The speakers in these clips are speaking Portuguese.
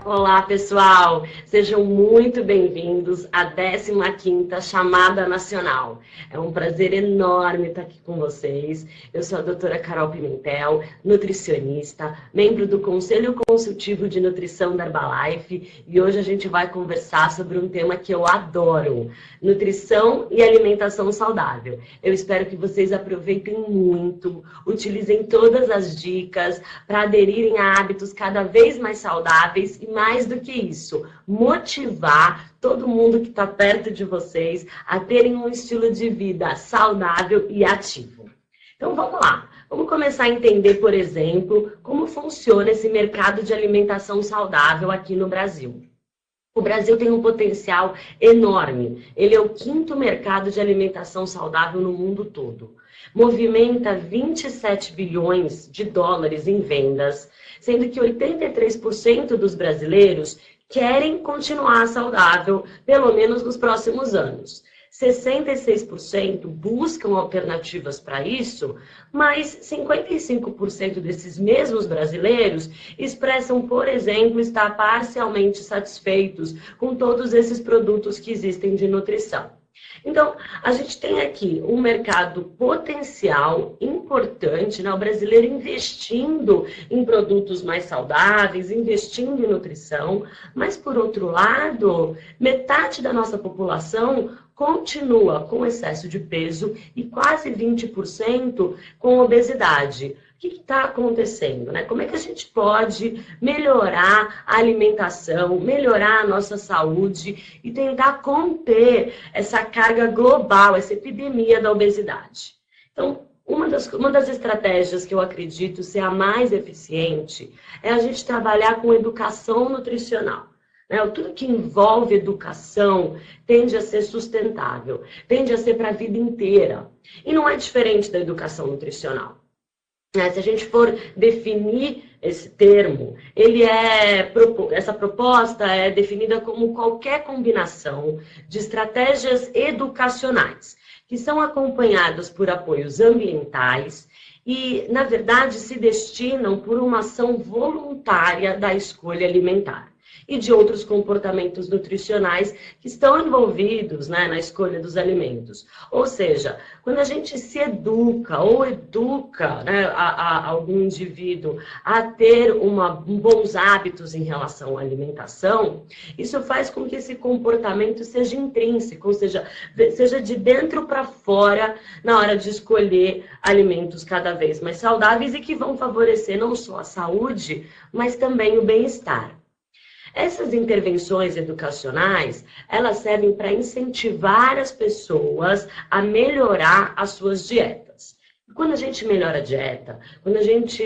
Olá, pessoal! Sejam muito bem-vindos à 15ª Chamada Nacional. É um prazer enorme estar aqui com vocês. Eu sou a doutora Carol Pimentel, nutricionista, membro do Conselho Consultivo de Nutrição da Herbalife, e hoje a gente vai conversar sobre um tema que eu adoro, nutrição e alimentação saudável. Eu espero que vocês aproveitem muito, utilizem todas as dicas para aderirem a hábitos cada vez mais saudáveis e mais do que isso, motivar todo mundo que está perto de vocês a terem um estilo de vida saudável e ativo. Então vamos lá, vamos começar a entender, por exemplo, como funciona esse mercado de alimentação saudável aqui no Brasil. O Brasil tem um potencial enorme. Ele é o 5º mercado de alimentação saudável no mundo todo. Movimenta 27 bilhões de dólares em vendas, sendo que 83% dos brasileiros querem continuar saudável, pelo menos nos próximos anos. 66% buscam alternativas para isso, mas 55% desses mesmos brasileiros expressam, por exemplo, estar parcialmente satisfeitos com todos esses produtos que existem de nutrição. Então, a gente tem aqui um mercado potencial importante, né? O brasileiro investindo em produtos mais saudáveis, investindo em nutrição, mas, por outro lado, metade da nossa população continua com excesso de peso e quase 20% com obesidade. O que está acontecendo, né? Como é que a gente pode melhorar a alimentação, melhorar a nossa saúde e tentar conter essa carga global, essa epidemia da obesidade? Então, uma das estratégias que eu acredito ser a mais eficiente é a gente trabalhar com educação nutricional. Tudo que envolve educação tende a ser sustentável, tende a ser para a vida inteira. E não é diferente da educação nutricional. Se a gente for definir esse termo, essa proposta é definida como qualquer combinação de estratégias educacionais, que são acompanhadas por apoios ambientais e, na verdade, se destinam por uma ação voluntária da escolha alimentar e de outros comportamentos nutricionais que estão envolvidos, né, na escolha dos alimentos. Ou seja, quando a gente se educa ou educa, né, algum indivíduo a ter bons hábitos em relação à alimentação, isso faz com que esse comportamento seja intrínseco, ou seja de dentro para fora na hora de escolher alimentos cada vez mais saudáveis e que vão favorecer não só a saúde, mas também o bem-estar. Essas intervenções educacionais, elas servem para incentivar as pessoas a melhorar as suas dietas. Quando a gente melhora a dieta, quando a gente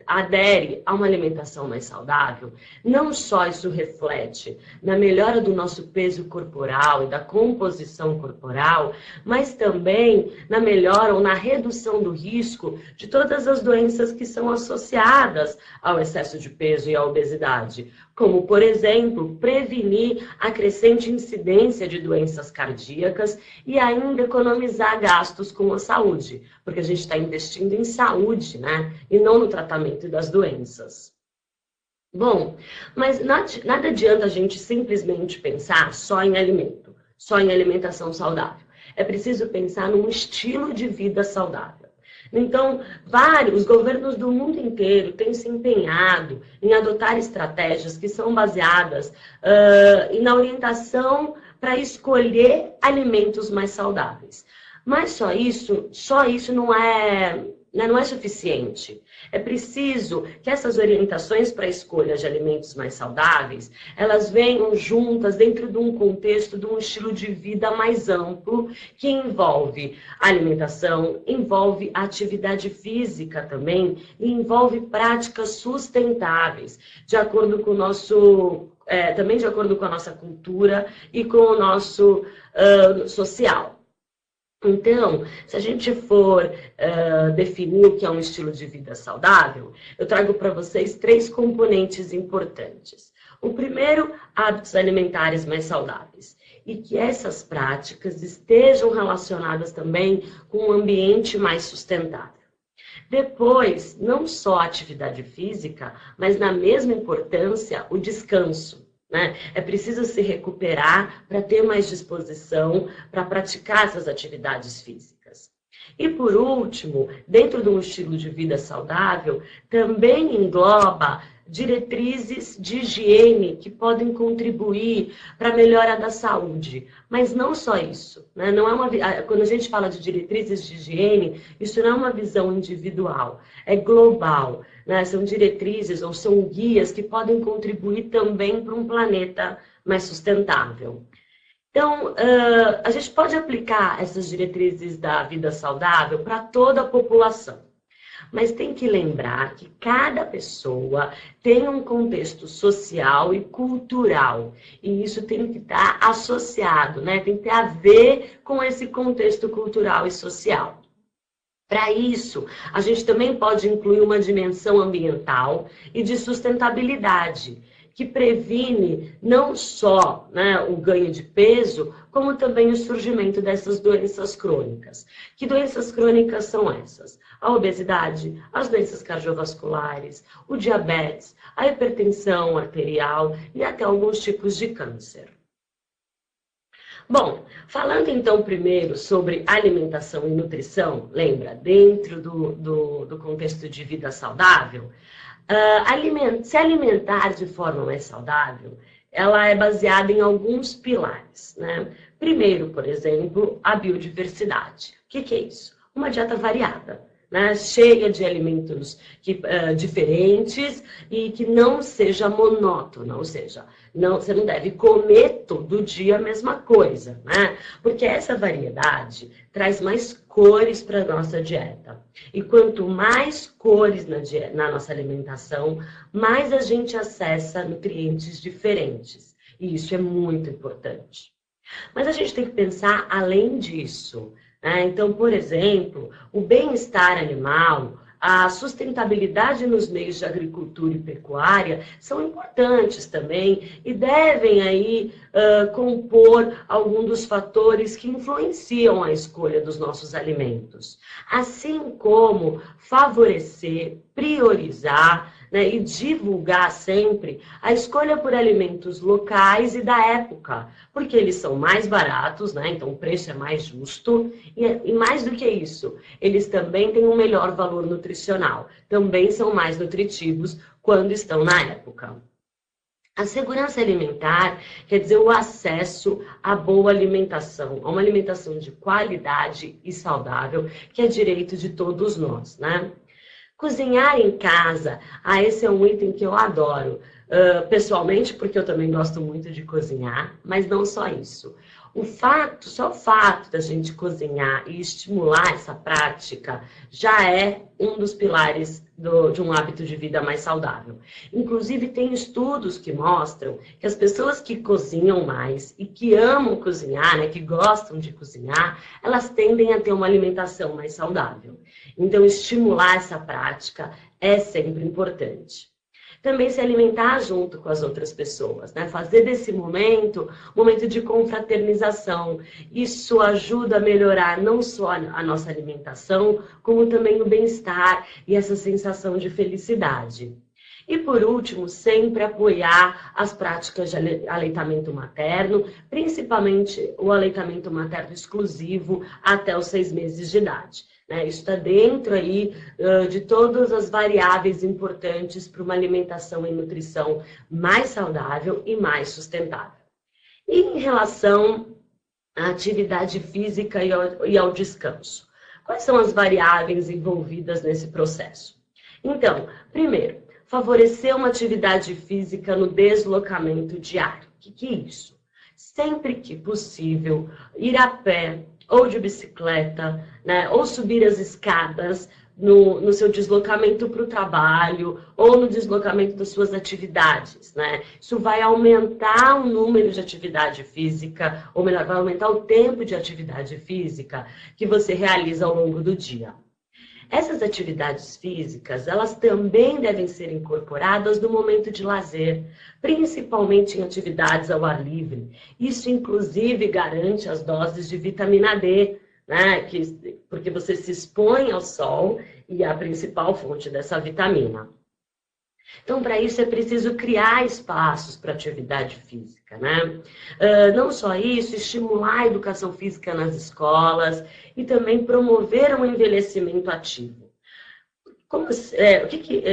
adere a uma alimentação mais saudável, não só isso reflete na melhora do nosso peso corporal e da composição corporal, mas também na melhora ou na redução do risco de todas as doenças que são associadas ao excesso de peso e à obesidade, como, por exemplo, prevenir a crescente incidência de doenças cardíacas e ainda economizar gastos com a saúde, porque a gente está investindo em saúde, né? E não no tratamento das doenças. Bom, mas nada adianta a gente simplesmente pensar só em alimento, só em alimentação saudável. É preciso pensar num estilo de vida saudável. Então, vários governos do mundo inteiro têm se empenhado em adotar estratégias que são baseadas na orientação para escolher alimentos mais saudáveis. Mas só isso não é suficiente. É preciso que essas orientações para a escolha de alimentos mais saudáveis, elas venham juntas dentro de um contexto, de um estilo de vida mais amplo, que envolve alimentação, envolve atividade física também, e envolve práticas sustentáveis, de acordo com o nosso, também de acordo com a nossa cultura e com o nosso social. Então, se a gente for definir o que é um estilo de vida saudável, eu trago para vocês 3 componentes importantes. O primeiro, hábitos alimentares mais saudáveis. E que essas práticas estejam relacionadas também com um ambiente mais sustentável. Depois, não só a atividade física, mas na mesma importância, o descanso, né? É preciso se recuperar para ter mais disposição para praticar essas atividades físicas. E por último, dentro de um estilo de vida saudável, também engloba diretrizes de higiene que podem contribuir para a melhora da saúde. Mas não só isso, né? Não é quando a gente fala de diretrizes de higiene, isso não é uma visão individual, é global, né? São diretrizes ou são guias que podem contribuir também para um planeta mais sustentável. Então, a gente pode aplicar essas diretrizes da vida saudável para toda a população. Mas tem que lembrar que cada pessoa tem um contexto social e cultural. E isso tem que estar associado, né? Tem que ter a ver com esse contexto cultural e social. Para isso, a gente também pode incluir uma dimensão ambiental e de sustentabilidade, que previne não só, né, o ganho de peso, como também o surgimento dessas doenças crônicas. Que doenças crônicas são essas? A obesidade, as doenças cardiovasculares, o diabetes, a hipertensão arterial e até alguns tipos de câncer. Bom, falando então primeiro sobre alimentação e nutrição, lembra, dentro do contexto de vida saudável, se alimentar de forma mais saudável, ela é baseada em alguns pilares, né? Primeiro, por exemplo, a biodiversidade. O que é isso? Uma dieta variada, né? Cheia de alimentos diferentes e que não seja monótona, ou seja, você não deve comer todo dia a mesma coisa, né? Porque essa variedade traz mais cores para a nossa dieta. E quanto mais cores na nossa alimentação, mais a gente acessa nutrientes diferentes. E isso é muito importante. Mas a gente tem que pensar além disso, né? Então, por exemplo, o bem-estar animal, a sustentabilidade nos meios de agricultura e pecuária são importantes também e devem aí compor algum dos fatores que influenciam a escolha dos nossos alimentos. Assim como favorecer, priorizar, né, e divulgar sempre a escolha por alimentos locais e da época, porque eles são mais baratos, né, então o preço é mais justo e mais do que isso, eles também têm um melhor valor nutricional, também são mais nutritivos quando estão na época. A segurança alimentar quer dizer o acesso à boa alimentação, a uma alimentação de qualidade e saudável, que é direito de todos nós, né? Cozinhar em casa, esse é um item que eu adoro, pessoalmente, porque eu também gosto muito de cozinhar, mas não só isso. Só o fato da gente cozinhar e estimular essa prática já é um dos pilares de um hábito de vida mais saudável. Inclusive, tem estudos que mostram que as pessoas que cozinham mais e que amam cozinhar, né, que gostam de cozinhar, elas tendem a ter uma alimentação mais saudável. Então, estimular essa prática é sempre importante. Também se alimentar junto com as outras pessoas, né? Fazer desse momento um momento de confraternização. Isso ajuda a melhorar não só a nossa alimentação, como também o bem-estar e essa sensação de felicidade. E por último, sempre apoiar as práticas de aleitamento materno, principalmente o aleitamento materno exclusivo até os 6 meses de idade. Isso está dentro aí de todas as variáveis importantes para uma alimentação e nutrição mais saudável e mais sustentável. E em relação à atividade física e ao descanso, quais são as variáveis envolvidas nesse processo? Então, primeiro, favorecer uma atividade física no deslocamento diário. O que é isso? Sempre que possível, ir a pé, ou de bicicleta, né, ou subir as escadas no seu deslocamento para o trabalho, ou no deslocamento das suas atividades, né? Isso vai aumentar o número de atividade física, ou melhor, vai aumentar o tempo de atividade física que você realiza ao longo do dia. Essas atividades físicas, elas também devem ser incorporadas no momento de lazer, principalmente em atividades ao ar livre. Isso, inclusive, garante as doses de vitamina D, né? Porque você se expõe ao sol e a principal fonte dessa vitamina. Então, para isso é preciso criar espaços para atividade física, né? Não só isso, estimular a educação física nas escolas e também promover um envelhecimento ativo.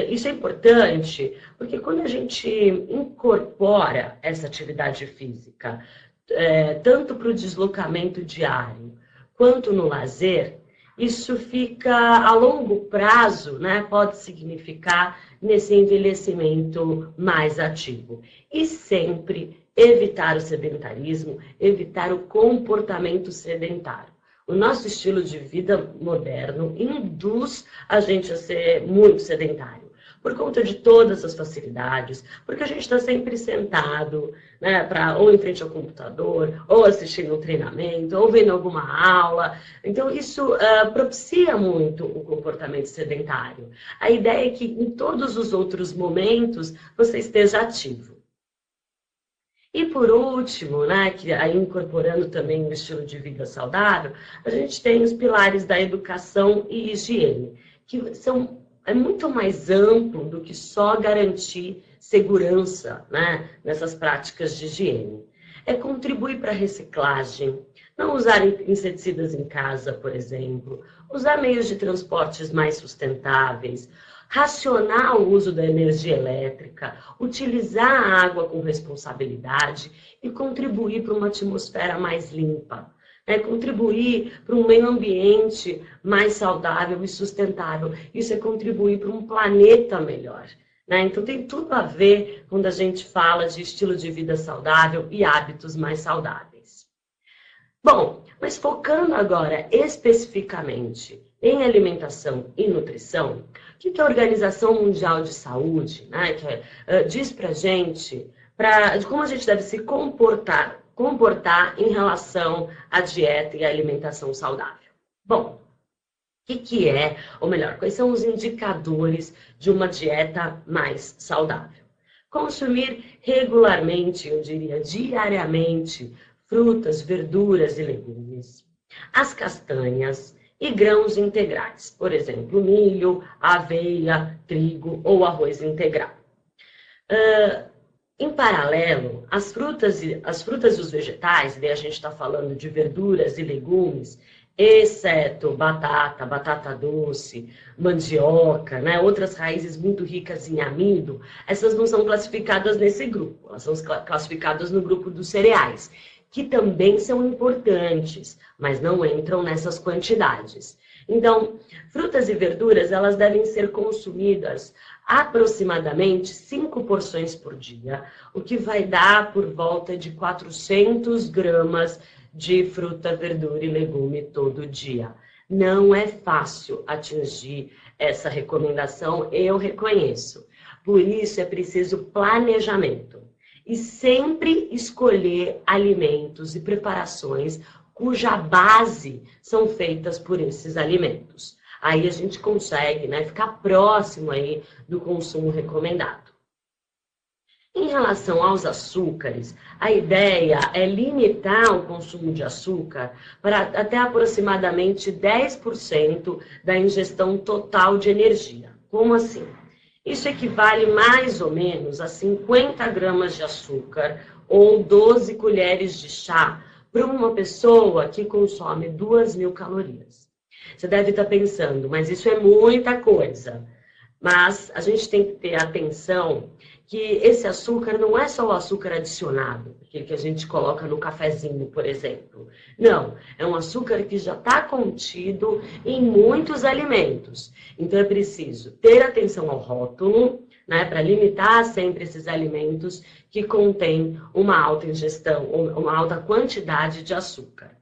Isso é importante, porque quando a gente incorpora essa atividade física, tanto para o deslocamento diário quanto no lazer, isso fica a longo prazo, né? Pode significar nesse envelhecimento mais ativo. E sempre evitar o sedentarismo, evitar o comportamento sedentário. O nosso estilo de vida moderno induz a gente a ser muito sedentário, por conta de todas as facilidades, porque a gente está sempre sentado, né, ou em frente ao computador, ou assistindo um treinamento, ou vendo alguma aula. Então, isso propicia muito o comportamento sedentário. A ideia é que em todos os outros momentos você esteja ativo. E por último, né, que aí incorporando também o estilo de vida saudável, a gente tem os pilares da educação e higiene, que é muito mais amplo do que só garantir segurança, né, nessas práticas de higiene. É contribuir para a reciclagem, não usar inseticidas em casa, por exemplo, usar meios de transportes mais sustentáveis, racionar o uso da energia elétrica, utilizar a água com responsabilidade e contribuir para uma atmosfera mais limpa. Contribuir para um meio ambiente mais saudável e sustentável. Isso é contribuir para um planeta melhor. Então tem tudo a ver quando a gente fala de estilo de vida saudável e hábitos mais saudáveis. Bom, mas focando agora especificamente em alimentação e nutrição, o que a Organização Mundial de Saúde, né, diz para a gente de como a gente deve se comportar em relação à dieta e à alimentação saudável? Bom, o que é, ou melhor, quais são os indicadores de uma dieta mais saudável? Consumir regularmente, eu diria diariamente, frutas, verduras e legumes, as castanhas e grãos integrais, por exemplo, milho, aveia, trigo ou arroz integral. Em paralelo, as frutas e os vegetais, daí a gente está falando de verduras e legumes, exceto batata doce, mandioca, né, outras raízes muito ricas em amido, essas não são classificadas nesse grupo, elas são classificadas no grupo dos cereais, que também são importantes, mas não entram nessas quantidades. Então, frutas e verduras, elas devem ser consumidas aproximadamente 5 porções por dia, o que vai dar por volta de 400 gramas de fruta, verdura e legume todo dia. Não é fácil atingir essa recomendação, eu reconheço. Por isso é preciso planejamento. E sempre escolher alimentos e preparações cuja base são feitas por esses alimentos. Aí a gente consegue, né, ficar próximo aí do consumo recomendado. Em relação aos açúcares, a ideia é limitar o consumo de açúcar para até aproximadamente 10% da ingestão total de energia. Como assim? Isso equivale mais ou menos a 50 gramas de açúcar ou 12 colheres de chá para uma pessoa que consome 2.000 calorias. Você deve estar pensando, mas isso é muita coisa. Mas a gente tem que ter atenção que esse açúcar não é só o açúcar adicionado, aquele que a gente coloca no cafezinho, por exemplo. Não, é um açúcar que já está contido em muitos alimentos. Então é preciso ter atenção ao rótulo, né, para limitar sempre esses alimentos que contêm uma alta ingestão, ou uma alta quantidade de açúcar.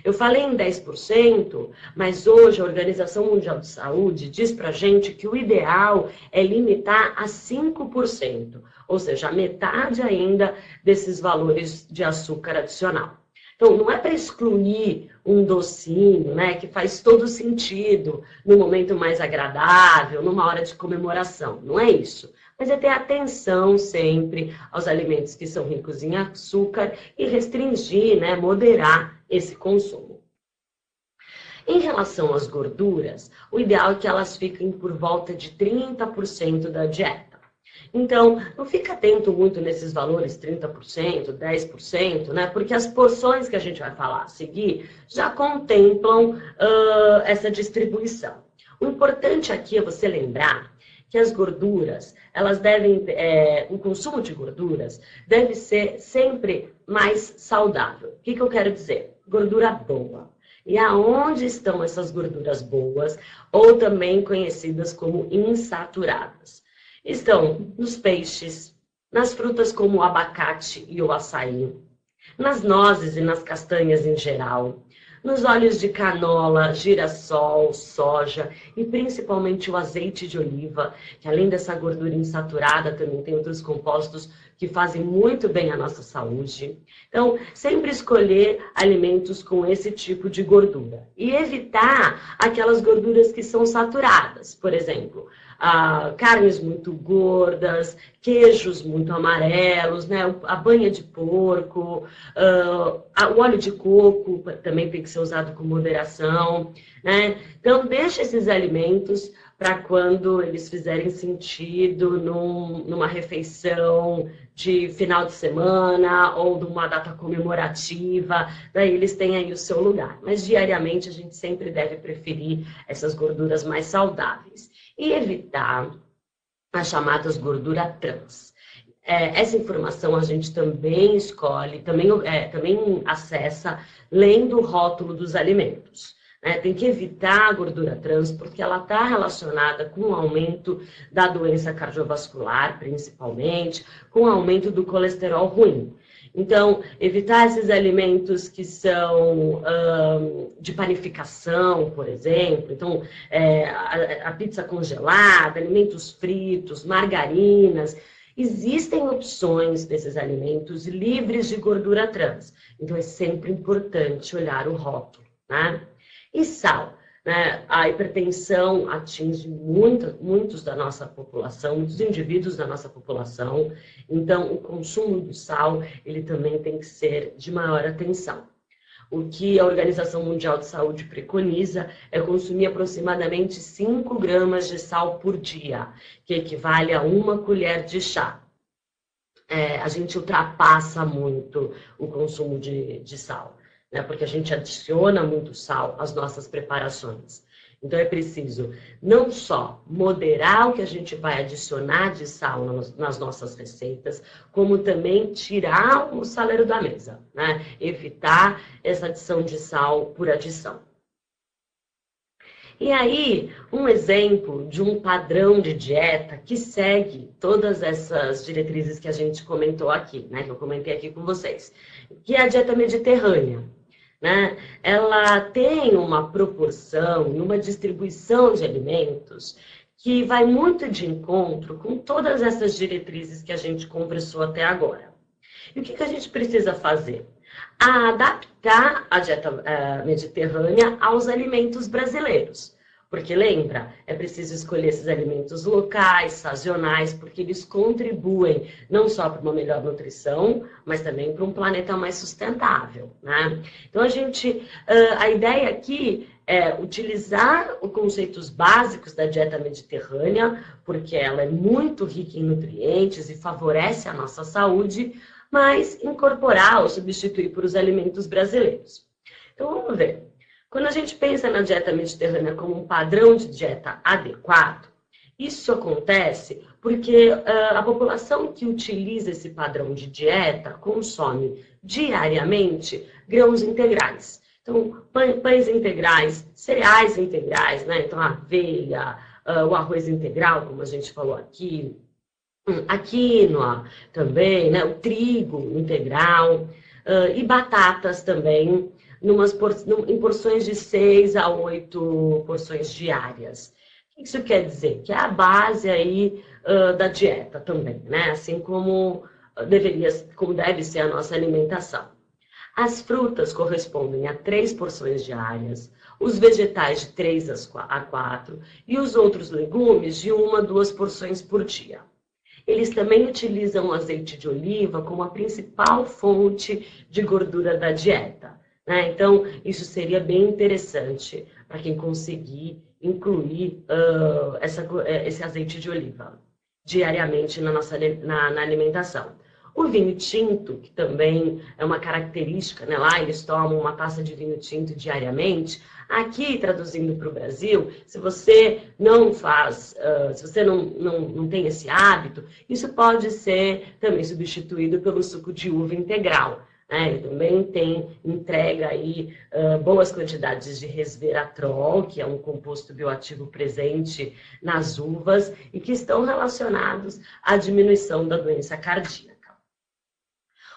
Eu falei em 10%, mas hoje a Organização Mundial de Saúde diz para a gente que o ideal é limitar a 5%, ou seja, a metade ainda desses valores de açúcar adicional. Então, não é para excluir um docinho, né, que faz todo sentido no momento mais agradável, numa hora de comemoração, não é isso. Mas é ter atenção sempre aos alimentos que são ricos em açúcar e restringir, né, moderar esse consumo. Em relação às gorduras, o ideal é que elas fiquem por volta de 30% da dieta. Então, não fica atento muito nesses valores, 30%, 10%, né? Porque as porções que a gente vai falar a seguir já contemplam essa distribuição. O importante aqui é você lembrar que as gorduras, elas devem, o consumo de gorduras deve ser sempre mais saudável. O que eu quero dizer? Gordura boa. E aonde estão essas gorduras boas, ou também conhecidas como insaturadas? Estão nos peixes, nas frutas como o abacate e o açaí, nas nozes e nas castanhas em geral, nos óleos de canola, girassol, soja e principalmente o azeite de oliva, que além dessa gordura insaturada, também tem outros compostos que fazem muito bem à nossa saúde. Então, sempre escolher alimentos com esse tipo de gordura e evitar aquelas gorduras que são saturadas, por exemplo, carnes muito gordas, queijos muito amarelos, né? A banha de porco, o óleo de coco também tem que ser usado com moderação, né? Então, deixa esses alimentos para quando eles fizerem sentido numa refeição de final de semana ou de uma data comemorativa, daí eles têm aí o seu lugar. Mas diariamente a gente sempre deve preferir essas gorduras mais saudáveis e evitar as chamadas gordura trans. Essa informação a gente também escolhe, também acessa lendo o rótulo dos alimentos. Tem que evitar a gordura trans, porque ela está relacionada com o aumento da doença cardiovascular, principalmente, com o aumento do colesterol ruim. Então, evitar esses alimentos que são de panificação, por exemplo. Então, a pizza congelada, alimentos fritos, margarinas. Existem opções desses alimentos livres de gordura trans. Então, é sempre importante olhar o rótulo, né? E sal, né? A hipertensão atinge muitos da nossa população, muitos indivíduos da nossa população. Então, o consumo do sal, ele também tem que ser de maior atenção. O que a Organização Mundial de Saúde preconiza é consumir aproximadamente 5 gramas de sal por dia, que equivale a 1 colher de chá. A gente ultrapassa muito o consumo de sal, né? Porque a gente adiciona muito sal às nossas preparações. Então é preciso não só moderar o que a gente vai adicionar de sal nas nossas receitas, como também tirar o saleiro da mesa, né? Evitar essa adição de sal por adição. E aí, um exemplo de um padrão de dieta que segue todas essas diretrizes que a gente comentou aqui, né? Que eu comentei aqui com vocês, que é a dieta mediterrânea. Né? Ela tem uma proporção, uma distribuição de alimentos que vai muito de encontro com todas essas diretrizes que a gente conversou até agora. E o que a gente precisa fazer? Adaptar a dieta mediterrânea aos alimentos brasileiros. Porque lembra, é preciso escolher esses alimentos locais, sazonais, porque eles contribuem não só para uma melhor nutrição, mas também para um planeta mais sustentável, né? Então a ideia aqui é utilizar os conceitos básicos da dieta mediterrânea, porque ela é muito rica em nutrientes e favorece a nossa saúde, mas incorporar ou substituir por os alimentos brasileiros. Então vamos ver. Quando a gente pensa na dieta mediterrânea como um padrão de dieta adequado, isso acontece porque a população que utiliza esse padrão de dieta consome diariamente grãos integrais. Então, pães integrais, cereais integrais, né? Então, a aveia, o arroz integral, como a gente falou aqui, a quinoa também, né? O trigo integral e batatas também, em porções de 6 a 8 porções diárias. O que isso quer dizer? Que é a base aí da dieta também, né? Assim como deve ser a nossa alimentação. As frutas correspondem a 3 porções diárias, os vegetais de 3 a 4 e os outros legumes de 1 a 2 porções por dia. Eles também utilizam o azeite de oliva como a principal fonte de gordura da dieta. Então, isso seria bem interessante para quem conseguir incluir esse azeite de oliva diariamente na alimentação. O vinho tinto, que também é uma característica, né? Lá eles tomam uma taça de vinho tinto diariamente. Aqui, traduzindo para o Brasil, se você não faz, se você não tem esse hábito, isso pode ser também substituído pelo suco de uva integral. Ele também entrega aí boas quantidades de resveratrol, que é um composto bioativo presente nas uvas e que estão relacionados à diminuição da doença cardíaca.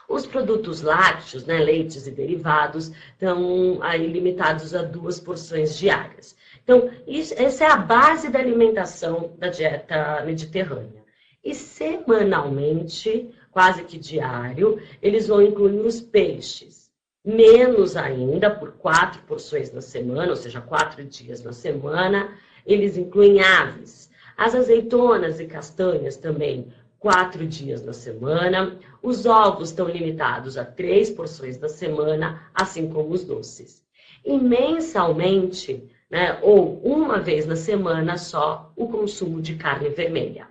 Os produtos lácteos, né, leites e derivados, estão aí limitados a 2 porções diárias. Então, essa é a base da alimentação da dieta mediterrânea. E semanalmente, quase que diário, eles vão incluir os peixes. Menos ainda, por 4 porções na semana, ou seja, 4 dias na semana, eles incluem aves. As azeitonas e castanhas também, 4 dias na semana. Os ovos estão limitados a 3 porções na semana, assim como os doces. E mensalmente, né, ou uma vez na semana só, o consumo de carne vermelha.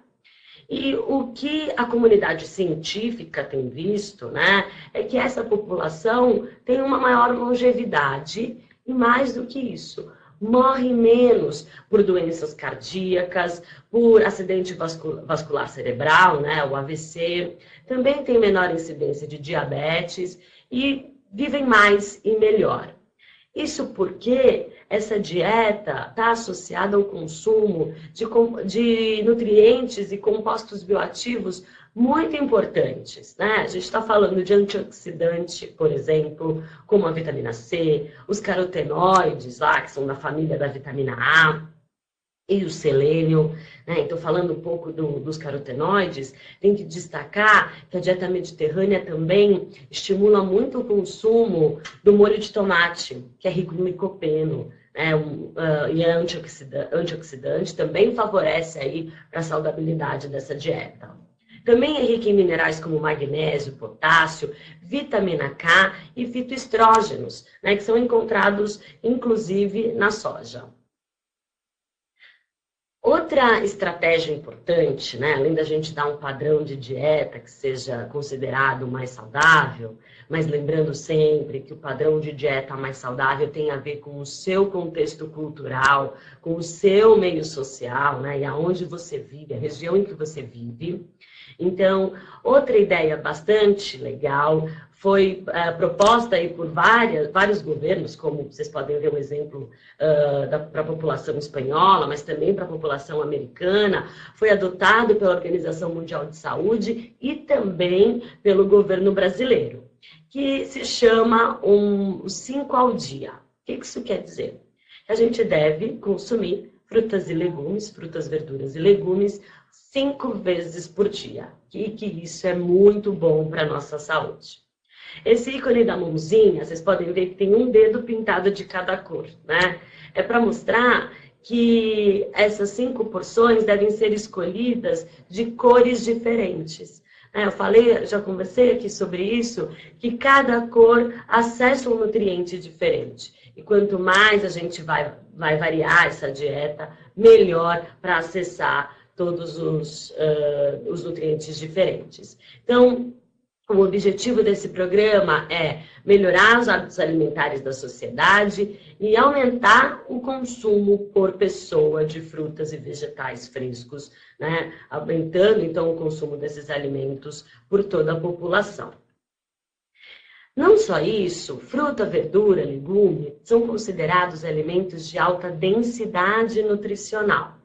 E o que a comunidade científica tem visto, né, é que essa população tem uma maior longevidade e, mais do que isso, morre menos por doenças cardíacas, por acidente vascular cerebral, né, o AVC, também tem menor incidência de diabetes e vivem mais e melhor. Isso porque essa dieta está associada ao consumo de nutrientes e compostos bioativos muito importantes, né? A gente está falando de antioxidante, por exemplo, como a vitamina C, os carotenoides, lá, que são da família da vitamina A, e o selênio, né? Então, falando um pouco dos carotenoides, tem que destacar que a dieta mediterrânea também estimula muito o consumo do molho de tomate, que é rico no licopeno, né? E é antioxidante, também favorece aí para a saudabilidade dessa dieta. Também é rica em minerais como magnésio, potássio, vitamina K e fitoestrógenos, né? Que são encontrados, inclusive, na soja. Outra estratégia importante, né, além da gente dar um padrão de dieta que seja considerado mais saudável, mas lembrando sempre que o padrão de dieta mais saudável tem a ver com o seu contexto cultural, com o seu meio social, né, e aonde você vive, a região em que você vive. Então, outra ideia bastante legal foi proposta aí por vários governos, como vocês podem ver um exemplo para a população espanhola, mas também para a população americana, foi adotado pela Organização Mundial de Saúde e também pelo governo brasileiro, que se chama 5 ao dia. O que isso quer dizer? A gente deve consumir frutas e legumes, frutas, verduras e legumes, 5 vezes por dia, e que isso é muito bom para a nossa saúde. Esse ícone da mãozinha, vocês podem ver que tem um dedo pintado de cada cor, né? É para mostrar que essas 5 porções devem ser escolhidas de cores diferentes. Eu falei, já conversei aqui sobre isso, que cada cor acessa um nutriente diferente. E quanto mais a gente vai variar essa dieta, melhor para acessar todos os nutrientes diferentes. Então, o objetivo desse programa é melhorar os hábitos alimentares da sociedade e aumentar o consumo por pessoa de frutas e vegetais frescos, né? Aumentando, então, o consumo desses alimentos por toda a população. Não só isso, fruta, verdura, legume são considerados alimentos de alta densidade nutricional.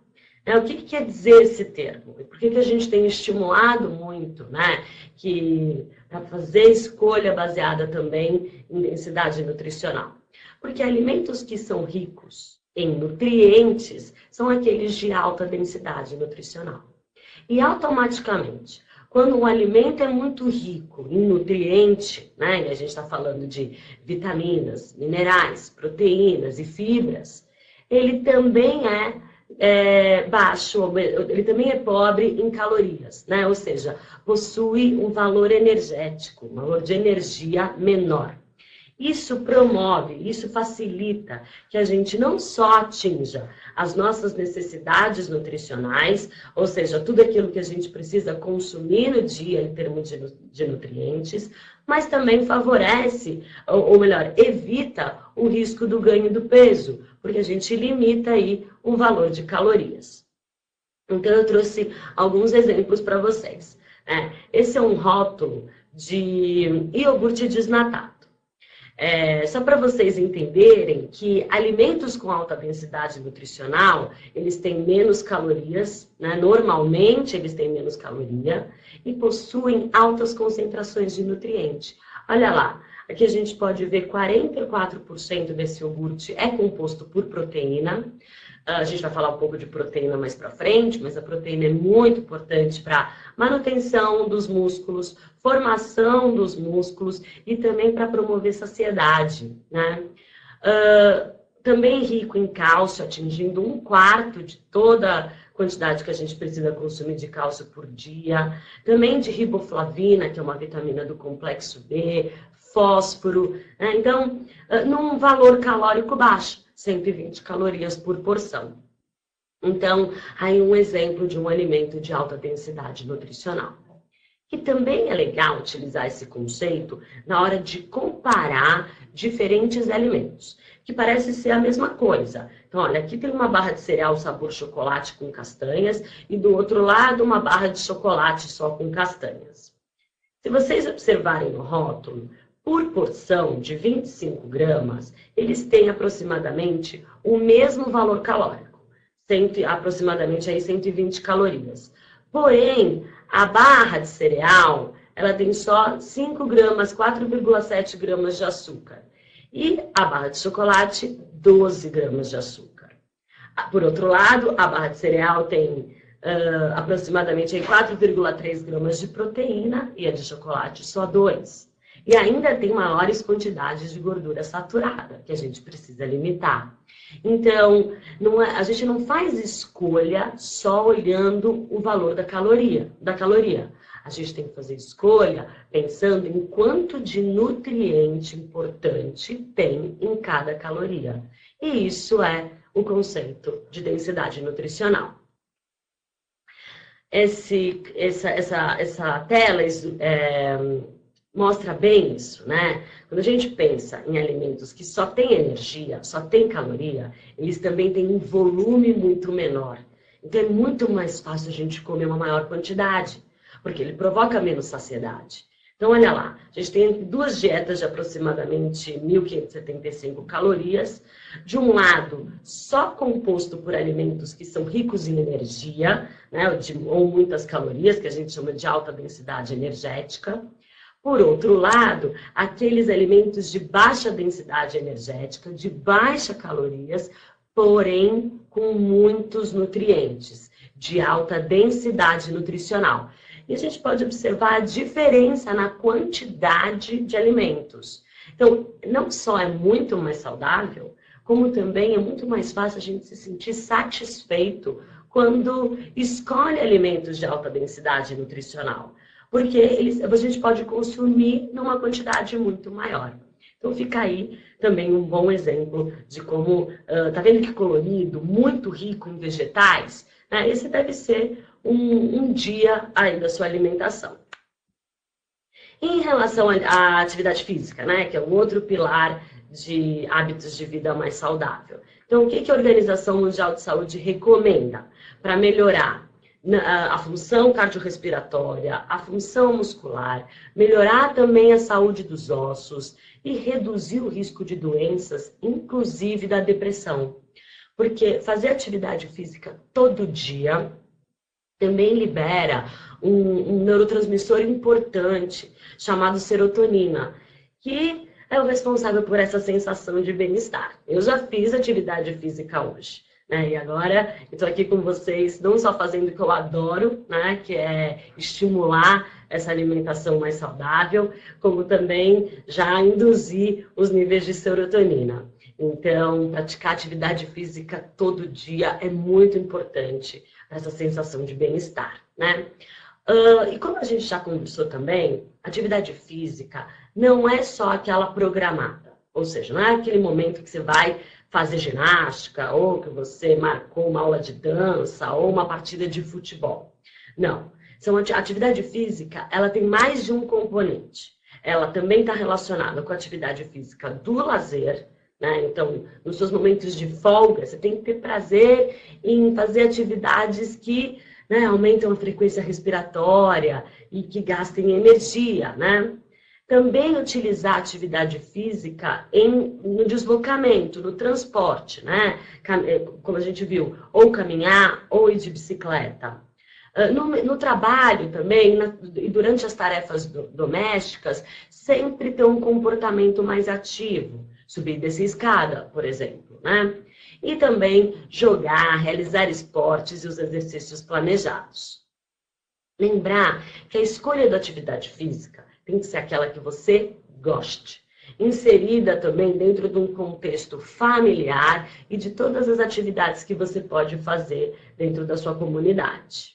O que quer dizer esse termo? Por que a gente tem estimulado muito, né, para fazer escolha baseada também em densidade nutricional? Porque alimentos que são ricos em nutrientes são aqueles de alta densidade nutricional. E automaticamente, quando um alimento é muito rico em nutriente, né, e a gente está falando de vitaminas, minerais, proteínas e fibras, ele também baixo, ele também é pobre em calorias, né? Ou seja, possui um valor energético, um valor de energia menor. Isso promove, isso facilita que a gente não só atinja as nossas necessidades nutricionais, ou seja, tudo aquilo que a gente precisa consumir no dia em termos de nutrientes, mas também favorece, ou melhor, evita o risco do ganho do peso, porque a gente limita aí o valor de calorias. Então, eu trouxe alguns exemplos para vocês. Esse é um rótulo de iogurte desnatado. Só para vocês entenderem que alimentos com alta densidade nutricional, eles têm menos calorias, né? Normalmente eles têm menos caloria e possuem altas concentrações de nutriente. Olha lá, aqui a gente pode ver 44% desse iogurte é composto por proteína. A gente vai falar um pouco de proteína mais para frente, mas a proteína é muito importante para manutenção dos músculos, formação dos músculos e também para promover saciedade, né? Também rico em cálcio, atingindo 1/4 de toda a quantidade que a gente precisa consumir de cálcio por dia. Também de riboflavina, que é uma vitamina do complexo B, fósforo, né? Então, num valor calórico baixo, 120 calorias por porção. Então, aí um exemplo de um alimento de alta densidade nutricional. E também é legal utilizar esse conceito na hora de comparar diferentes alimentos, que parece ser a mesma coisa. Então, olha, aqui tem uma barra de cereal sabor chocolate com castanhas e do outro lado uma barra de chocolate só com castanhas. Se vocês observarem no rótulo, por porção de 25 gramas, eles têm aproximadamente o mesmo valor calórico, aproximadamente aí 120 calorias. Porém, a barra de cereal, ela tem só 5 gramas, 4,7 gramas de açúcar. E a barra de chocolate, 12 gramas de açúcar. Por outro lado, a barra de cereal tem aproximadamente 4,3 gramas de proteína e a de chocolate só 2. E ainda tem maiores quantidades de gordura saturada, que a gente precisa limitar. Então, a gente não faz escolha só olhando o valor da caloria. A gente tem que fazer escolha pensando em quanto de nutriente importante tem em cada caloria. E isso é o conceito de densidade nutricional. Essa tela mostra bem isso, né? Quando a gente pensa em alimentos que só têm energia, só têm caloria, eles também têm um volume muito menor. Então é muito mais fácil a gente comer uma maior quantidade, porque ele provoca menos saciedade. Então olha lá, a gente tem duas dietas de aproximadamente 1.575 calorias. De um lado, só composto por alimentos que são ricos em energia, né? Ou muitas calorias, que a gente chama de alta densidade energética. Por outro lado, aqueles alimentos de baixa densidade energética, de baixa calorias, porém com muitos nutrientes, de alta densidade nutricional. E a gente pode observar a diferença na quantidade de alimentos. Então, não só é muito mais saudável, como também é muito mais fácil a gente se sentir satisfeito quando escolhe alimentos de alta densidade nutricional. Porque a gente pode consumir numa quantidade muito maior. Então fica aí também um bom exemplo de como, tá vendo que colorido, muito rico em vegetais? Né? Esse deve ser um dia aí da sua alimentação. Em relação à atividade física, né, que é um outro pilar de hábitos de vida mais saudável. Então, o que a Organização Mundial de Saúde recomenda para melhorar a função cardiorrespiratória, a função muscular, melhorar também a saúde dos ossos e reduzir o risco de doenças, inclusive da depressão. Porque fazer atividade física todo dia também libera um neurotransmissor importante chamado serotonina, que é o responsável por essa sensação de bem-estar. Eu já fiz atividade física hoje. E agora eu estou aqui com vocês, não só fazendo o que eu adoro, né, que é estimular essa alimentação mais saudável, como também já induzir os níveis de serotonina. Então, praticar atividade física todo dia é muito importante para essa sensação de bem-estar, né? E como a gente já conversou também, atividade física não é só aquela programada. Ou seja, não é aquele momento que você vai fazer ginástica, ou que você marcou uma aula de dança, ou uma partida de futebol. Não. A atividade física, ela tem mais de um componente. Ela também está relacionada com a atividade física do lazer, né? Então, nos seus momentos de folga, você tem que ter prazer em fazer atividades que, né, aumentam a frequência respiratória e que gastem energia, né? Também utilizar a atividade física no deslocamento, no transporte, né? Como a gente viu, ou caminhar ou ir de bicicleta. No trabalho também, e durante as tarefas domésticas, sempre ter um comportamento mais ativo. Subir e descer escada, por exemplo, né? E também jogar, realizar esportes e os exercícios planejados. Lembrar que a escolha da atividade física tem que ser aquela que você goste. Inserida também dentro de um contexto familiar e de todas as atividades que você pode fazer dentro da sua comunidade.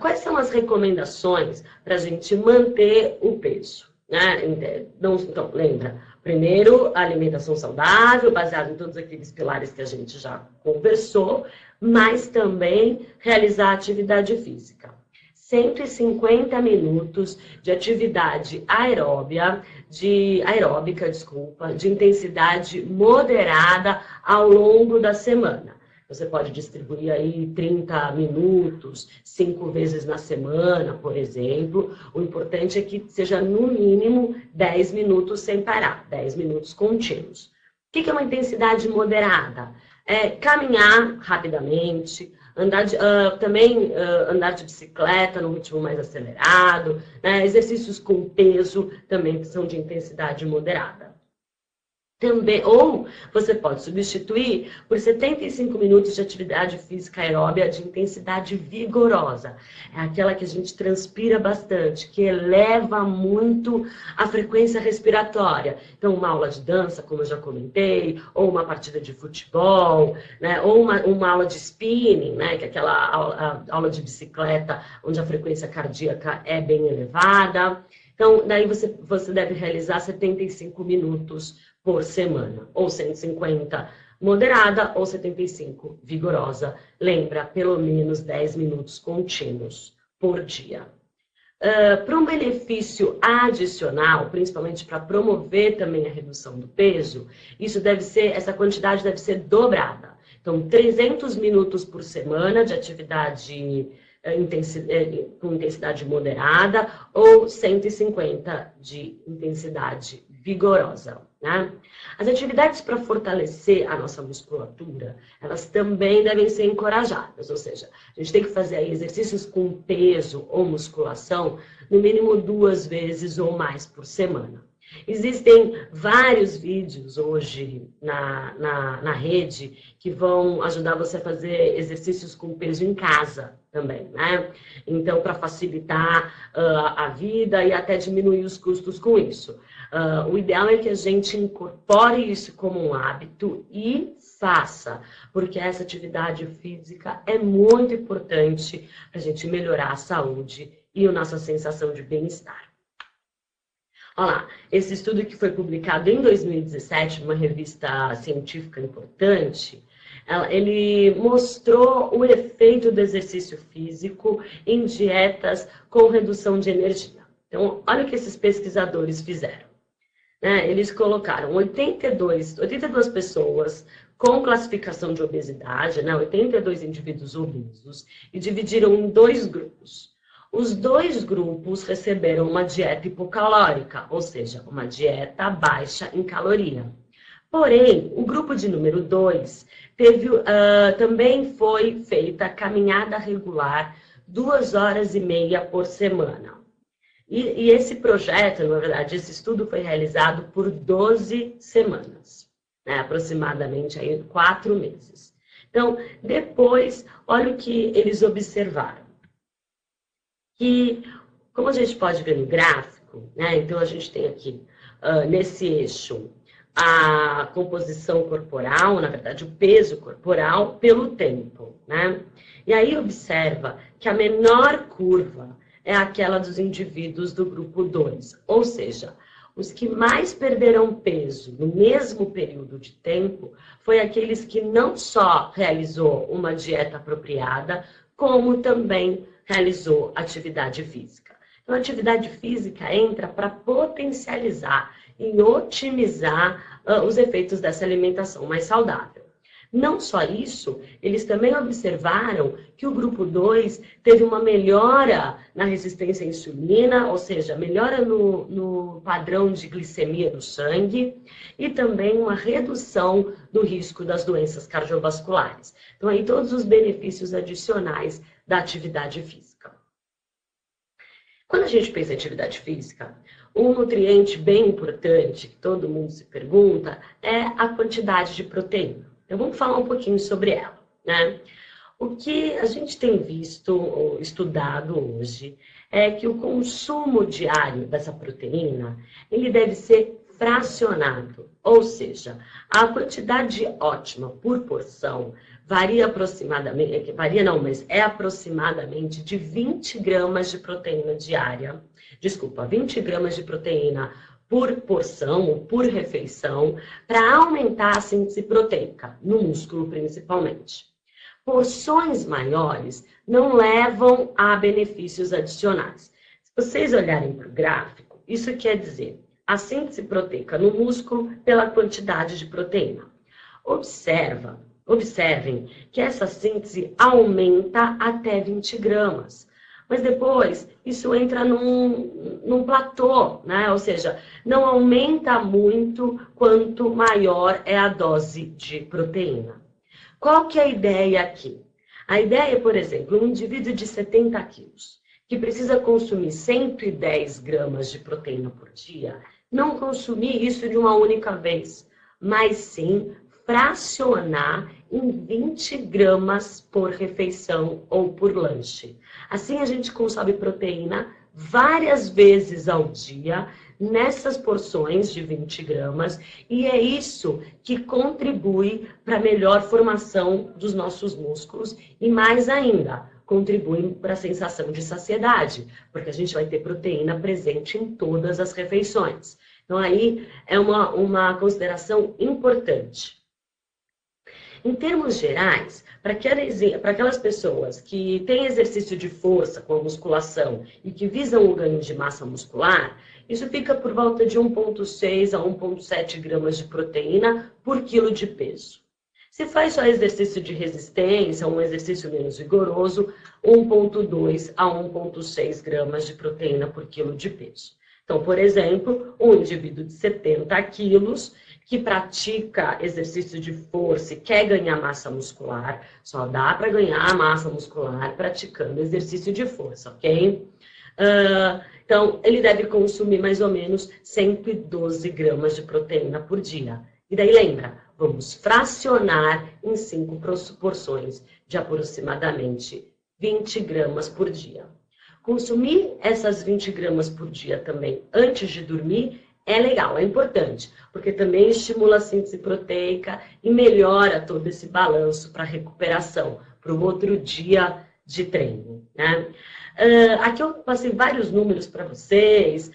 Quais são as recomendações para a gente manter o peso? Né? Então, lembra, primeiro, a alimentação saudável, baseada em todos aqueles pilares que a gente já conversou, mas também realizar atividade física. 150 minutos de atividade aeróbica, de intensidade moderada ao longo da semana. Você pode distribuir aí 30 minutos, 5 vezes na semana, por exemplo. O importante é que seja no mínimo 10 minutos sem parar, 10 minutos contínuos. O que é uma intensidade moderada? Caminhar rapidamente, andar de bicicleta num ritmo mais acelerado, né? Exercícios com peso também que são de intensidade moderada. Também, ou você pode substituir por 75 minutos de atividade física aeróbica de intensidade vigorosa. É aquela que a gente transpira bastante, que eleva muito a frequência respiratória. Então, uma aula de dança, como eu já comentei, ou uma partida de futebol, né? Ou uma aula de spinning, né? Que é aquela aula de bicicleta, onde a frequência cardíaca é bem elevada. Então, daí você deve realizar 75 minutos por semana, ou 150 moderada, ou 75 vigorosa. Lembra, pelo menos 10 minutos contínuos por dia. Para um benefício adicional, principalmente para promover também a redução do peso, essa quantidade deve ser dobrada. Então, 300 minutos por semana de atividade com intensidade moderada ou 150 de intensidade vigorosa. Né? As atividades para fortalecer a nossa musculatura, elas também devem ser encorajadas, ou seja, a gente tem que fazer aí exercícios com peso ou musculação no mínimo 2 vezes ou mais por semana. Existem vários vídeos hoje na rede que vão ajudar você a fazer exercícios com peso em casa também, né? Então, para facilitar a vida e até diminuir os custos com isso. O ideal é que a gente incorpore isso como um hábito e faça, porque essa atividade física é muito importante para a gente melhorar a saúde e a nossa sensação de bem-estar. Olha lá, esse estudo que foi publicado em 2017, numa revista científica importante, ele mostrou o efeito do exercício físico em dietas com redução de energia. Então, olha o que esses pesquisadores fizeram. Eles colocaram 82 pessoas com classificação de obesidade, 82 indivíduos obesos, e dividiram em 2 grupos. Os 2 grupos receberam uma dieta hipocalórica, ou seja, uma dieta baixa em caloria. Porém, o grupo de número 2 também foi feita caminhada regular 2h30 por semana. E esse projeto, na verdade, esse estudo foi realizado por 12 semanas, aproximadamente aí 4 meses. Então, depois, olha o que eles observaram. Que, como a gente pode ver no gráfico, então a gente tem aqui, nesse eixo, a composição corporal, na verdade, o peso corporal pelo tempo, E aí observa que a menor curva é aquela dos indivíduos do grupo 2, ou seja, Os que mais perderam peso no mesmo período de tempo foi aqueles que não só realizou uma dieta apropriada, como também realizou atividade física. Então, a atividade física entra para potencializar e otimizar os efeitos dessa alimentação mais saudável. Não só isso, eles também observaram que o grupo 2 teve uma melhora na resistência à insulina, ou seja, melhora no padrão de glicemia do sangue e também uma redução do risco das doenças cardiovasculares. Então, aí todos os benefícios adicionais da atividade física. Quando a gente pensa em atividade física, um nutriente bem importante que todo mundo se pergunta é a quantidade de proteína. Então, vamos falar um pouquinho sobre ela, né? O que a gente tem visto ou estudado hoje é que o consumo diário dessa proteína, ele deve ser fracionado, ou seja, a quantidade ótima por porção varia aproximadamente, mas é aproximadamente de 20 gramas de proteína diária, 20 gramas de proteína por porção ou por refeição, para aumentar a síntese proteica, no músculo principalmente. Porções maiores não levam a benefícios adicionais. Se vocês olharem para o gráfico, isso quer dizer a síntese proteica no músculo pela quantidade de proteína. Observem que essa síntese aumenta até 20 gramas. Mas depois, isso entra num platô, né? Ou seja, não aumenta muito quanto maior é a dose de proteína. Qual que é a ideia aqui? A ideia, por exemplo, um indivíduo de 70 quilos, que precisa consumir 110 gramas de proteína por dia, não consumir isso de uma única vez, mas sim fracionar em 20 gramas por refeição ou por lanche. Assim a gente consome proteína várias vezes ao dia, nessas porções de 20 gramas, e é isso que contribui para a melhor formação dos nossos músculos e, mais ainda, contribui para a sensação de saciedade, porque a gente vai ter proteína presente em todas as refeições. Então, aí é uma consideração importante. Em termos gerais, para aquelas pessoas que têm exercício de força com a musculação e que visam o ganho de massa muscular, isso fica por volta de 1,6 a 1,7 gramas de proteína por quilo de peso. Se faz só exercício de resistência, um exercício menos vigoroso, 1,2 a 1,6 gramas de proteína por quilo de peso. Então, por exemplo, um indivíduo de 70 quilos que pratica exercício de força e quer ganhar massa muscular, só dá para ganhar massa muscular praticando exercício de força, ok? Então, ele deve consumir mais ou menos 112 gramas de proteína por dia. E daí lembra, vamos fracionar em 5 porções de aproximadamente 20 gramas por dia. Consumir essas 20 gramas por dia também antes de dormir é legal, é importante, porque também estimula a síntese proteica e melhora todo esse balanço para recuperação, para o outro dia de treino, né? Aqui eu passei vários números para vocês.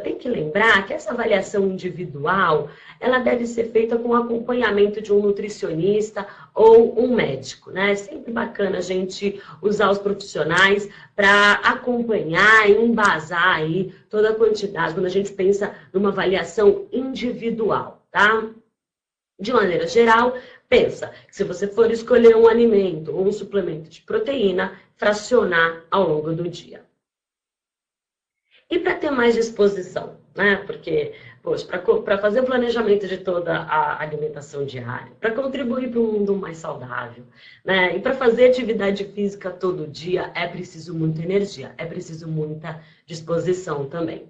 Tem que lembrar que essa avaliação individual, ela deve ser feita com acompanhamento de um nutricionista ou um médico, né? É sempre bacana a gente usar os profissionais para acompanhar e embasar aí toda a quantidade, quando a gente pensa numa avaliação individual, tá? De maneira geral, pensa que se você for escolher um alimento ou um suplemento de proteína, fracionar ao longo do dia. E para ter mais disposição, né? Porque, poxa, para fazer o planejamento de toda a alimentação diária, para contribuir para um mundo mais saudável, né? E para fazer atividade física todo dia, é preciso muita energia, é preciso muita disposição também.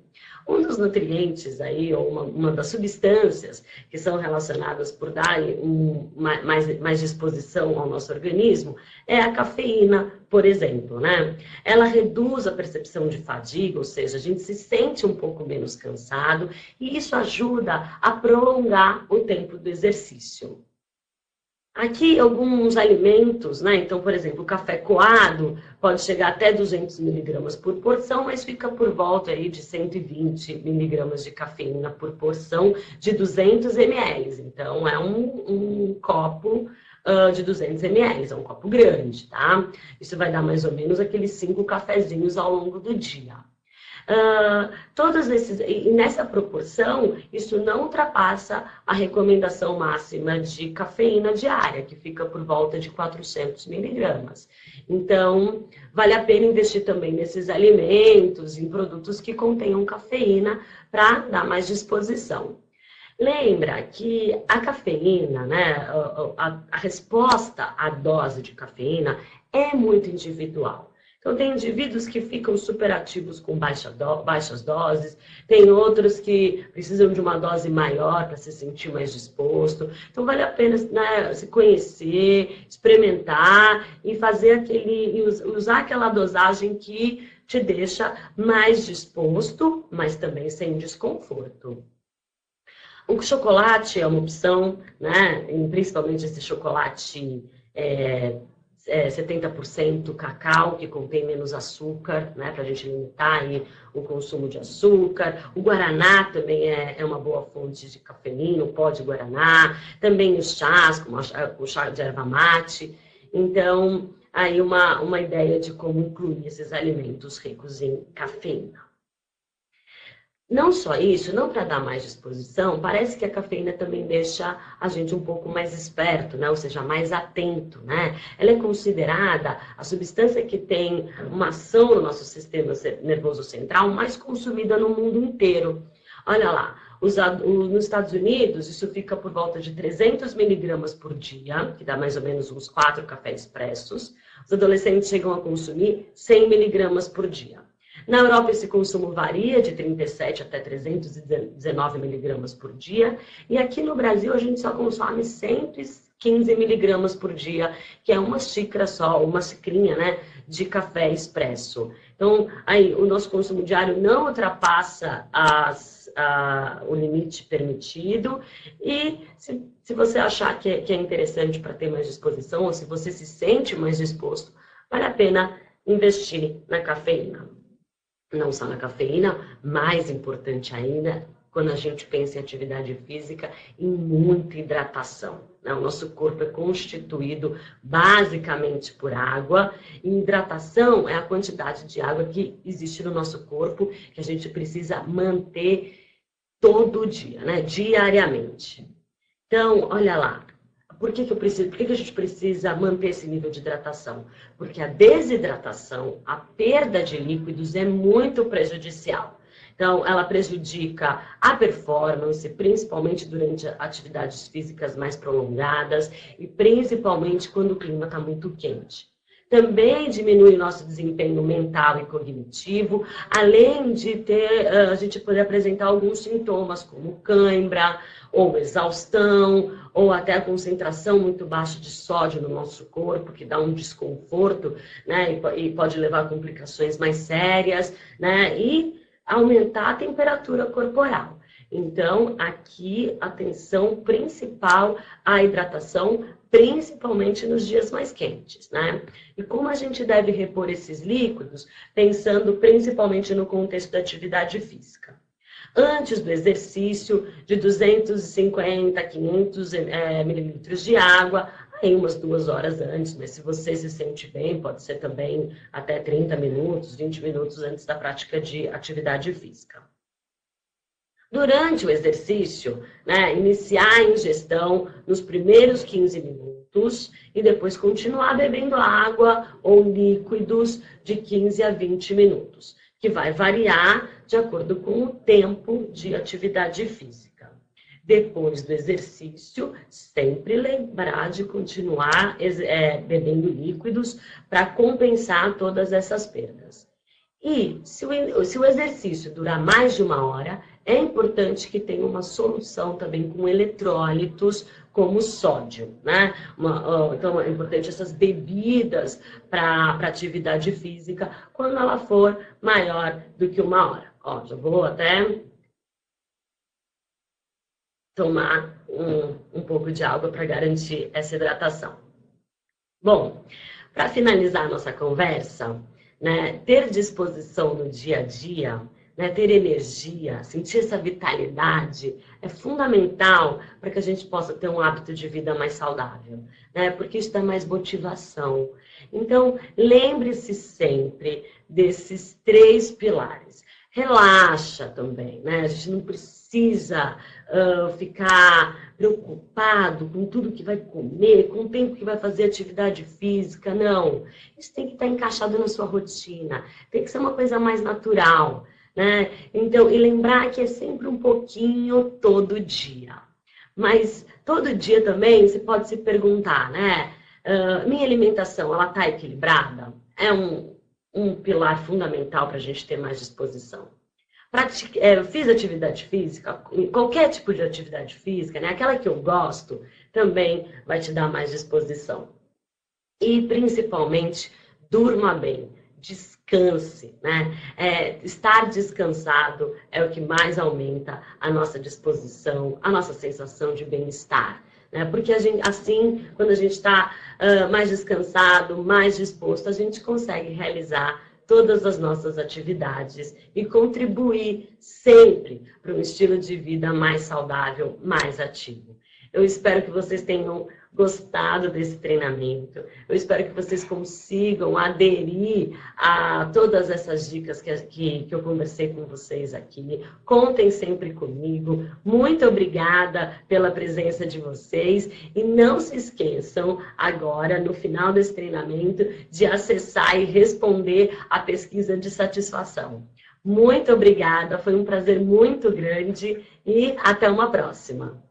Um dos nutrientes aí, ou uma das substâncias que são relacionadas por dar mais disposição ao nosso organismo é a cafeína, por exemplo, né? Ela reduz a percepção de fadiga, ou seja, a gente se sente um pouco menos cansado e isso ajuda a prolongar o tempo do exercício. Aqui, alguns alimentos, né? Então, por exemplo, o café coado pode chegar até 200 miligramas por porção, mas fica por volta aí de 120 miligramas de cafeína por porção de 200 ml. Então, é um copo de 200 ml, é um copo grande, tá? Isso vai dar mais ou menos aqueles 5 cafezinhos ao longo do dia. E nessa proporção, isso não ultrapassa a recomendação máxima de cafeína diária, que fica por volta de 400 miligramas. Então, vale a pena investir também nesses alimentos, em produtos que contenham cafeína, para dar mais disposição. Lembra que a cafeína, né, a resposta à dose de cafeína é muito individual. Então, tem indivíduos que ficam superativos com baixas doses, tem outros que precisam de uma dose maior para se sentir mais disposto. Então, vale a pena, né, se conhecer, experimentar e usar aquela dosagem que te deixa mais disposto, mas também sem desconforto. O chocolate é uma opção, né? Principalmente esse chocolate 70% cacau, que contém menos açúcar, né? Para a gente limitar aí o consumo de açúcar. O guaraná também é uma boa fonte de cafeína, o pó de guaraná. Também os chás, como o chá de erva mate. Então, aí uma ideia de como incluir esses alimentos ricos em cafeína. Não só isso, não para dar mais disposição, parece que a cafeína também deixa a gente um pouco mais esperto, né? Ou seja, mais atento, né? Ela é considerada a substância que tem uma ação no nosso sistema nervoso central mais consumida no mundo inteiro. Olha lá, nos Estados Unidos, isso fica por volta de 300 miligramas por dia, que dá mais ou menos uns 4 cafés expressos. Os adolescentes chegam a consumir 100 miligramas por dia. Na Europa, esse consumo varia de 37 até 319 miligramas por dia. E aqui no Brasil, a gente só consome 115 miligramas por dia, que é uma xícara só, uma xicrinha, né, de café expresso. Então, aí, o nosso consumo diário não ultrapassa o limite permitido. E se você achar que é interessante para ter mais disposição, ou se você se sente mais disposto, vale a pena investir na cafeína. Não só na cafeína, mais importante ainda, quando a gente pensa em atividade física, em muita hidratação. Né? O nosso corpo é constituído basicamente por água, e hidratação é a quantidade de água que existe no nosso corpo, que a gente precisa manter todo dia, né? Diariamente. Então, olha lá. Por que a gente precisa manter esse nível de hidratação? Porque a desidratação, a perda de líquidos é muito prejudicial. Então, ela prejudica a performance, principalmente durante atividades físicas mais prolongadas e principalmente quando o clima está muito quente. Também diminui o nosso desempenho mental e cognitivo, além de a gente poder apresentar alguns sintomas, como cãibra, ou exaustão, ou até a concentração muito baixa de sódio no nosso corpo, que dá um desconforto, né, e pode levar a complicações mais sérias, né, e aumentar a temperatura corporal. Então, aqui, atenção principal à hidratação, principalmente nos dias mais quentes, né? E como a gente deve repor esses líquidos, pensando principalmente no contexto da atividade física. Antes do exercício, de 250 a 500 mililitros de água, aí umas 2 horas antes, mas se você se sente bem, pode ser também até 30 minutos, 20 minutos antes da prática de atividade física. Durante o exercício, né, iniciar a ingestão nos primeiros 15 minutos e depois continuar bebendo água ou líquidos de 15 a 20 minutos, que vai variar de acordo com o tempo de atividade física. Depois do exercício, sempre lembrar de continuar bebendo líquidos para compensar todas essas perdas. E se o exercício durar mais de 1 hora, é importante que tenha uma solução também com eletrólitos, como sódio, né? Então, é importante essas bebidas para atividade física, quando ela for maior do que 1 hora. Ó, já vou até tomar um pouco de água para garantir essa hidratação. Bom, para finalizar a nossa conversa, né, ter disposição no dia a dia, né, ter energia, sentir essa vitalidade é fundamental para que a gente possa ter um hábito de vida mais saudável, né, porque isso dá mais motivação. Então, lembre-se sempre desses 3 pilares. Relaxa também, né? A gente não precisa ficar preocupado com tudo que vai comer, com o tempo que vai fazer atividade física, não. Isso tem que estar encaixado na sua rotina, tem que ser uma coisa mais natural, né? Então, e lembrar que é sempre um pouquinho todo dia. Mas todo dia também você pode se perguntar, né? Minha alimentação, ela está equilibrada? É um pilar fundamental para a gente ter mais disposição. Fiz atividade física, qualquer tipo de atividade física, né? Aquela que eu gosto, também vai te dar mais disposição. E, principalmente, durma bem, descanse, né? Estar descansado é o que mais aumenta a nossa disposição, a nossa sensação de bem-estar. Né? Porque assim, quando a gente está mais descansado, mais disposto, a gente consegue realizar todas as nossas atividades e contribuir sempre para um estilo de vida mais saudável, mais ativo. Eu espero que vocês tenham gostado desse treinamento. Eu espero que vocês consigam aderir a todas essas dicas que eu conversei com vocês aqui. Contem sempre comigo. Muito obrigada pela presença de vocês. E não se esqueçam, agora, no final desse treinamento, de acessar e responder a pesquisa de satisfação. Muito obrigada, foi um prazer muito grande e até uma próxima.